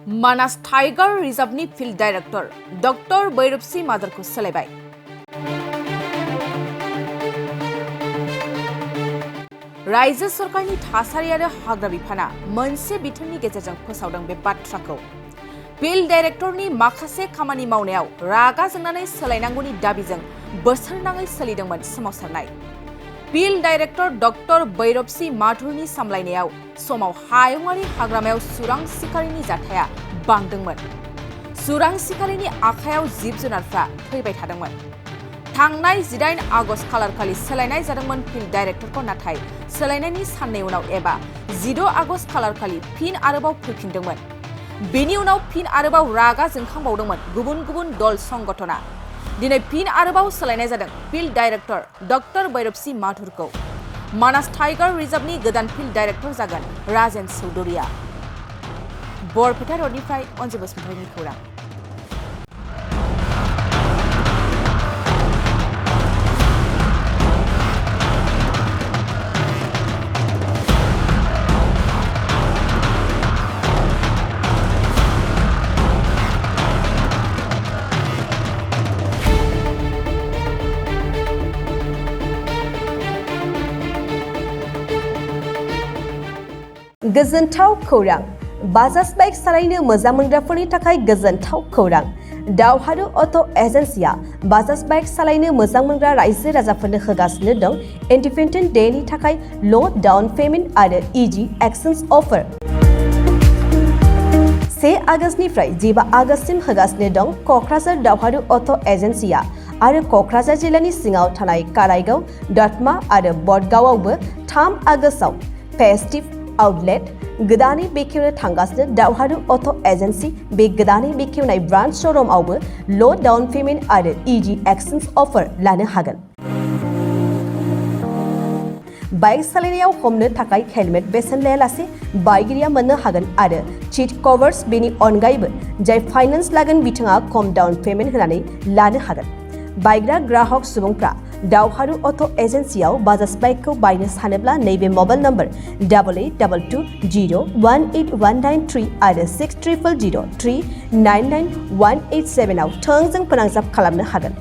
मानास tiger रिजर्वनि field director doctor बैरबसि माधरखौ सोलायबाय। रायजो सरकारनि थासारि आरो हाग्रा बिफाना मोनसे बिथोननि गेजेरजों फोसावदों बे बाथ्राखौ। फिल्ड डाइरेक्टरनि माखासे खामानि मावनायाव रागा जोंनानै सोलायनांगौनि दाबिजों बोसोरनाङै सोलिदोंमोन सोमावसारनाय। फिल्ड डाइरेक्टर डक्टर बैरबसि माधुरनि सामलायनायाव समाव हायुङारि हाग्रामायाव सुरां सिखारिनि जाथाया बांदोंमोन। सुरां सिखारिनि आखायाव जिब जुनारफ्रा थैबाय थादोंमोन। थांनाय 18 आगस्ट खालारखालि सोलायनाय जादोंमोन फिल्ड डाइरेक्टरखौ, नाथाय सोलायनायनि साननै उनाव एबा 16 आगस्ट खालारखालि फिन आरोबाव फैफिनदोंमोन। बेनि उनाव फिन आरोबाव रागा जोंखांबावदोंमोन गुबुन गुबुन दल संगठना। दिनै फिन आरोबाव सोलायनाय जादों फिल्ड डाइरेक्टर डक्टर बैरबसि माधुरखौ। मानास टाइगार रिजर्वनि गोदान फिल्ड डाइरेक्टर जागोन राजेन चौधुरीया। बरपेटा रडनिफ्राय अनजु बसुमतारिनि खौरां। गोजोनथाव खौरां। बाजाज बाइक सालायनो मोजां मोनग्राफोरनि थाखाय गोजोनथाव खौरां। दावहारु अट' एजेन्सिया बाजाज बाइक सालायनो मोजां मोनग्रा रायजो राजाफोरनो होगासिनो दं इन्डिपेन्डेन्ट डेनि थाखाय ल' डाउन पेमेन्ट आरो इजि एक्सचेन्ज अफार। 1 आगस्तनिफ्राय 15 आगस्तसिम होगासिनो दं क'क्राझार दावहारु अट' एजेन्सिया आरो क'क्राझार जिल्लानि सिङाव थानाय काराइगाव, दतमा आरो बडगावआवबो 3 आगस्टआव फेस्टिभ आउटलेट गोदानै बेखेवनो थांगासिनो दावहारु अट' एजेन्सि। बे गोदानै बेखेवनाय ब्रान्च श'रुमआवबो ल' डाउन पेमेन्ट आरो इजि एक्सचेन्ज अफार लानो हागोन। बाइक सालायनायाव हमनो थाखाय हेलमेट बेसेन लायालासे बाइगिरिया मोननो हागोन आरो सीट कभार्स। बेनि अनगायैबो जाय फाइनान्स लागोन बिथाङा खम डाउन पेमेन्ट होनानै लानो हागोन। बायग्रा ग्राहक सुबुंफ्रा दावहारु अट' एजेन्सियाव बाजाज बाइकखौ बायनो सानोब्ला नैबे मबाइल नम्बर 8822018193 आरो 600003991187 आव थोंजों फोनांजाब खालामनो हागोन।